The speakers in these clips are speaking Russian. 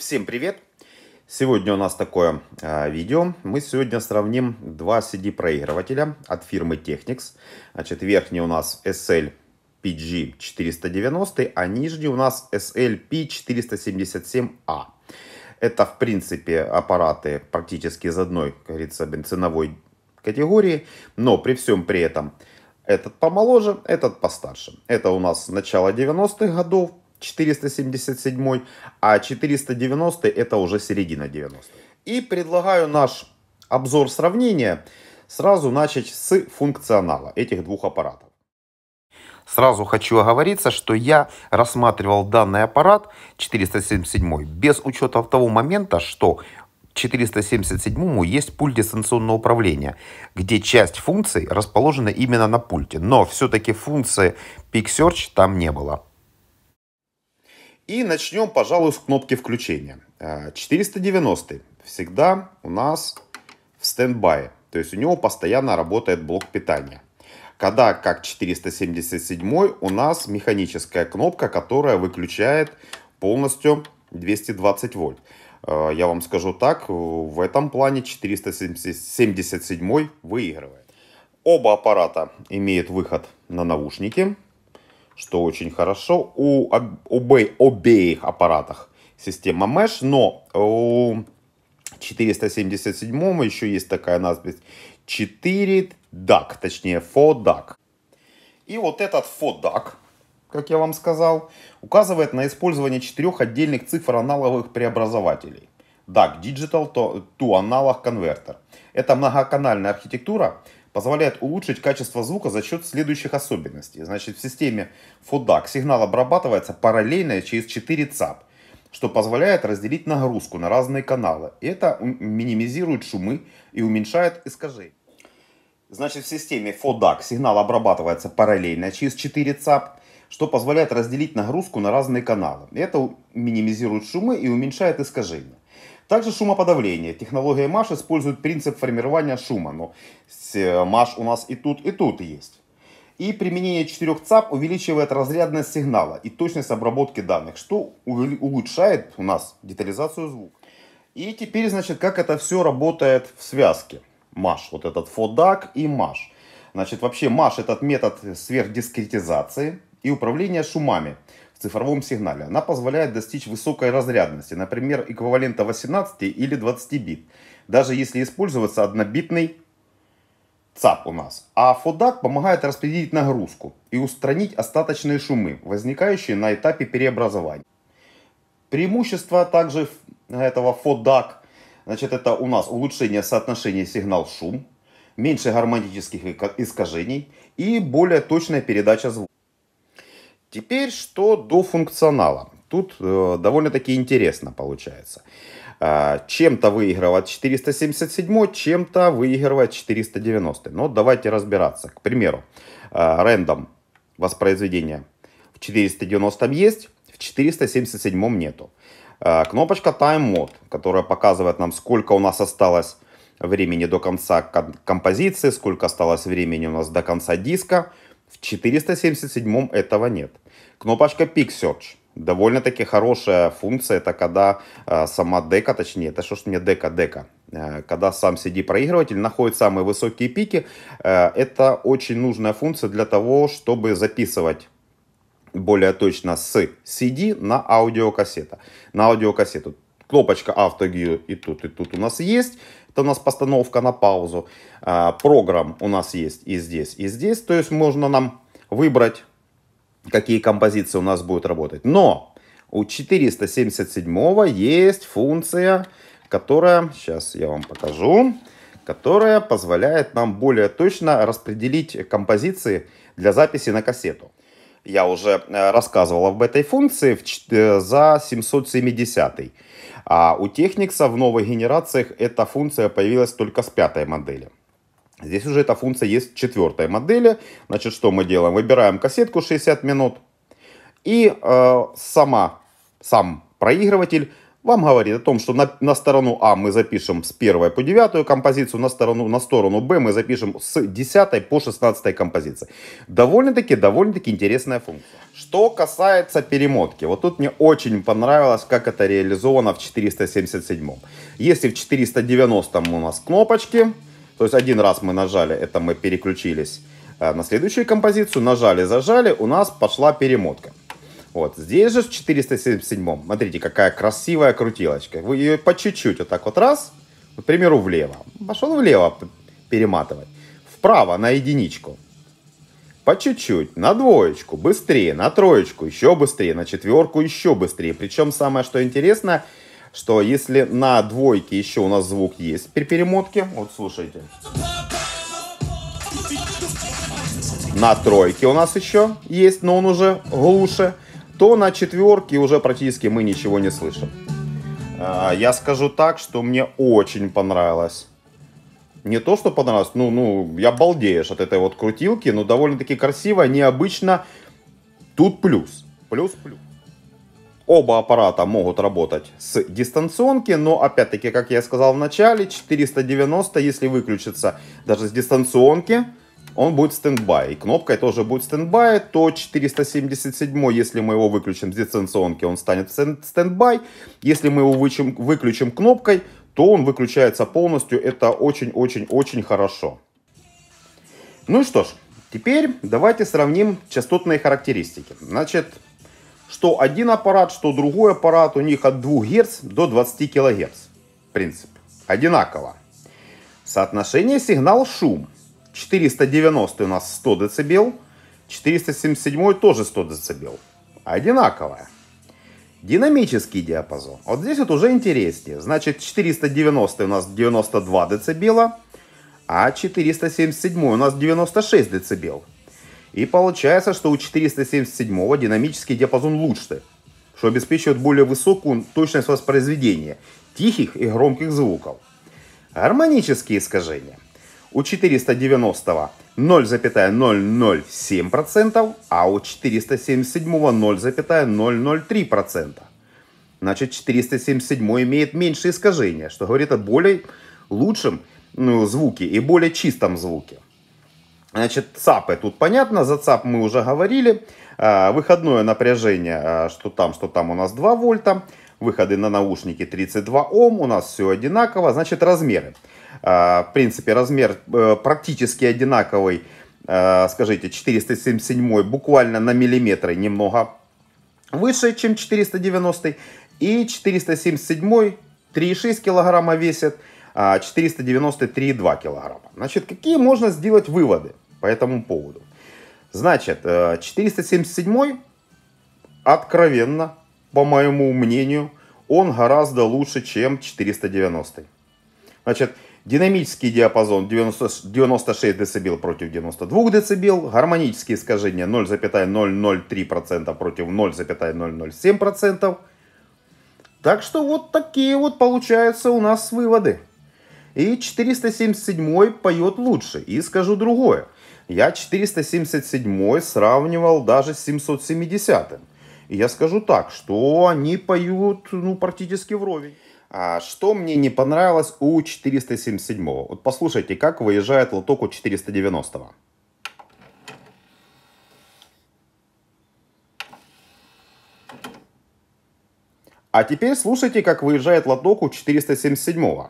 Всем привет! Сегодня у нас такое видео. Мы сегодня сравним два CD-проигрывателя от фирмы Technics. Значит, верхний у нас SL-PG490, а нижний у нас SL-P477A. Это, в принципе, аппараты практически из одной, как говорится, ценовой категории, но при всем при этом этот помоложе, этот постарше. Это у нас начало 90-х годов, 477, а 490 это уже середина 90-х. И предлагаю наш обзор сравнения сразу начать с функционала этих двух аппаратов. Сразу хочу оговориться, что я рассматривал данный аппарат 477 без учета того момента, что 477 есть пульт дистанционного управления, где часть функций расположена именно на пульте, но все-таки функции Peak Search там не было. И начнем, пожалуй, с кнопки включения. 490 всегда у нас в стендбае, то есть у него постоянно работает блок питания. Когда, как 477 у нас механическая кнопка, которая выключает полностью 220 вольт. Я вам скажу так, в этом плане 477 выигрывает. Оба аппарата имеют выход на наушники, что очень хорошо. У обеих аппаратах система Mesh, но у 477 еще есть такая надпись 4 DAC, точнее 4 DAC. И вот этот 4 DAC, как я вам сказал, указывает на использование 4 отдельных цифр аналоговых преобразователей. DAC Digital to Analog Converter. Это многоканальная архитектура позволяет улучшить качество звука за счет следующих особенностей. Значит, в системе 4 DAC сигнал обрабатывается параллельно через 4 ЦАП, что позволяет разделить нагрузку на разные каналы. Это минимизирует шумы и уменьшает искажения. Значит, в системе 4 DAC сигнал обрабатывается параллельно через 4 ЦАП, что позволяет разделить нагрузку на разные каналы. Это минимизирует шумы и уменьшает искажения. Также шумоподавление. Технология MASH использует принцип формирования шума. Но MASH у нас и тут есть. И применение 4 ЦАП увеличивает разрядность сигнала и точность обработки данных, что улучшает у нас детализацию звука. И теперь, значит, как это все работает в связке. MASH, вот этот 4 DAC и MASH. Значит, вообще MASH этот метод сверхдискретизации и управления шумами в цифровом сигнале. Она позволяет достичь высокой разрядности, например, эквивалента 18 или 20 бит, даже если используется однобитный ЦАП у нас. А 4 DAC помогает распределить нагрузку и устранить остаточные шумы, возникающие на этапе переобразования. Преимущество также этого 4 DAC, значит, это у нас улучшение соотношения сигнал-шум, меньше гармонических искажений и более точная передача звука. Теперь что до функционала. Тут довольно-таки интересно получается. Чем-то выигрывает 477, чем-то выигрывает 490. Но давайте разбираться. К примеру, рандом воспроизведения в 490 есть, в 477 нету. Кнопочка Time Mode, которая показывает нам, сколько у нас осталось времени до конца композиции, сколько осталось времени у нас до конца диска. В 477 этого нет. Кнопочка Peak Search. Довольно-таки хорошая функция. Это когда сама дека, точнее, это что ж мне дека. Когда сам CD-проигрыватель находит самые высокие пики. Это очень нужная функция для того, чтобы записывать более точно с CD на аудиокассету. Кнопочка Auto Gear и тут у нас есть. Это у нас постановка на паузу. Программ у нас есть и здесь, и здесь. То есть можно нам выбрать, какие композиции у нас будут работать. Но у 477 есть функция, которая, сейчас я вам покажу, которая позволяет нам более точно распределить композиции для записи на кассету. Я уже рассказывал об этой функции за 770. А у Technics в новых генерациях эта функция появилась только с 5-й модели. Здесь уже эта функция есть в 4-й модели. Значит, что мы делаем? Выбираем кассетку 60 минут. И сам проигрыватель вам говорит о том, что на сторону А мы запишем с 1 по 9 композицию, на сторону Б мы запишем с 10 по 16 композиции. Довольно-таки интересная функция. Что касается перемотки, вот тут мне очень понравилось, как это реализовано в 477. Если в 490 у нас кнопочки, то есть один раз мы нажали, это мы переключились на следующую композицию, нажали, зажали, у нас пошла перемотка. Вот здесь же в 477, смотрите, какая красивая крутилочка. Вы ее по чуть-чуть вот так вот раз, к примеру, влево. Пошел влево перематывать. Вправо на единичку. По чуть-чуть, на двоечку, быстрее, на троечку, еще быстрее, на четверку, еще быстрее. Причем самое, что интересно, что если на двойке еще у нас звук есть при перемотке, вот слушайте. На тройке у нас еще есть, но он уже глуше. То на четверке уже практически мы ничего не слышим. Я скажу так, что мне очень понравилось. Не то, что понравилось, я балдеешь от этой вот крутилки, но довольно-таки красиво, необычно. Тут плюс. Плюс. Оба аппарата могут работать с дистанционки, но опять-таки, как я сказал в начале, 490, если выключится даже с дистанционки, он будет в стендбай. И кнопкой тоже будет стендбай. То 477, если мы его выключим с дистанционки, он станет в стендбай. Если мы его выключим кнопкой, то он выключается полностью. Это очень-очень-очень хорошо. Ну и что ж, теперь давайте сравним частотные характеристики. Значит, что один аппарат, что другой аппарат, у них от 2 Гц до 20 кГц. В принципе, одинаково. Соотношение сигнал-шум. 490 у нас 100 дБ, 477 тоже 100 дБ. Одинаковое. Динамический диапазон. Вот здесь вот уже интереснее. Значит, 490 у нас 92 дБ, а 477 у нас 96 дБ. И получается, что у 477 динамический диапазон лучше, что обеспечивает более высокую точность воспроизведения тихих и громких звуков. Гармонические искажения. У 490 0,007%, а у 477 0,003%. Значит, 477 имеет меньше искажения, что говорит о более лучшем звуке и более чистом звуке. Значит, ЦАПы тут понятно, за ЦАП мы уже говорили. Выходное напряжение, что там у нас 2 вольта. Выходы на наушники 32 Ом, у нас все одинаково. Значит, размеры. В принципе, размер практически одинаковый. Скажите, 477 буквально на миллиметры немного выше, чем 490. И 477 3,6 кг весит, а 490 3,2 кг. Значит, какие можно сделать выводы по этому поводу? Значит, 477 откровенно, по моему мнению, он гораздо лучше, чем 490. Значит, динамический диапазон 96 дБ против 92 дБ, гармонические искажения 0,003% против 0,007%. Так что вот такие вот получаются у нас выводы. И 477 поет лучше. И скажу другое. Я 477 сравнивал даже с 770. И я скажу так, что они поют практически вровень. А что мне не понравилось у 477? Вот послушайте, как выезжает лоток у 490. А теперь слушайте, как выезжает лоток у 477.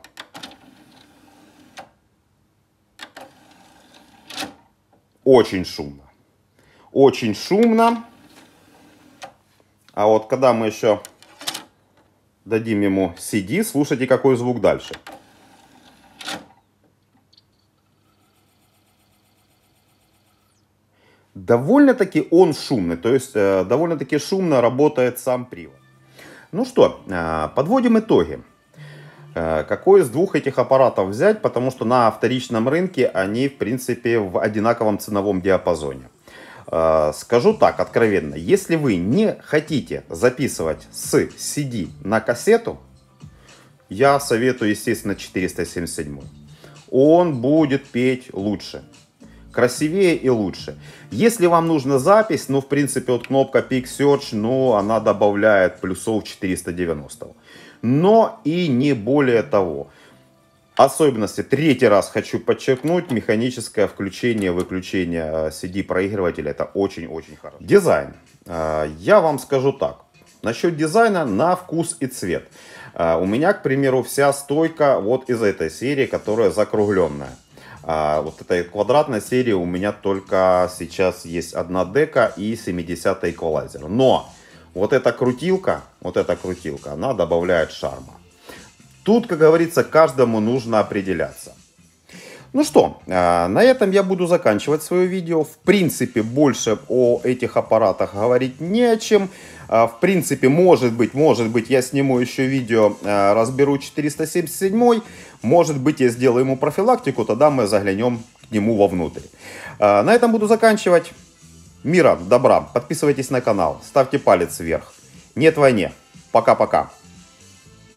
Очень шумно. Очень шумно. А вот когда мы еще дадим ему CD, слушайте, какой звук дальше. Довольно-таки он шумный, то есть довольно-таки шумно работает сам привод. Ну что, подводим итоги. Какой из двух этих аппаратов взять, потому что на вторичном рынке они, в принципе, в одинаковом ценовом диапазоне. Скажу так, откровенно, если вы не хотите записывать с CD на кассету, я советую, естественно, 477. Он будет петь лучше. красивее и лучше. Если вам нужна запись, ну, в принципе, вот кнопка Peak Search, ну, она добавляет плюсов 490. Но и не более того. Особенности, третий раз хочу подчеркнуть, механическое включение-выключение CD-проигрывателя, это очень-очень хорошо. Дизайн. Я вам скажу так. Насчет дизайна на вкус и цвет. У меня, к примеру, вся стойка вот из этой серии, которая закругленная. Вот этой квадратной серии у меня только сейчас есть одна дека и 70-й эквалайзер. Но вот эта крутилка, она добавляет шарма. Тут, как говорится, каждому нужно определяться. Ну что, на этом я буду заканчивать свое видео. В принципе, больше о этих аппаратах говорить не о чем. В принципе, может быть, я сниму еще видео, разберу 477. Может быть, я сделаю ему профилактику, тогда мы заглянем к нему вовнутрь. На этом буду заканчивать. Мира, добра, подписывайтесь на канал, ставьте палец вверх. Нет войне. Пока-пока.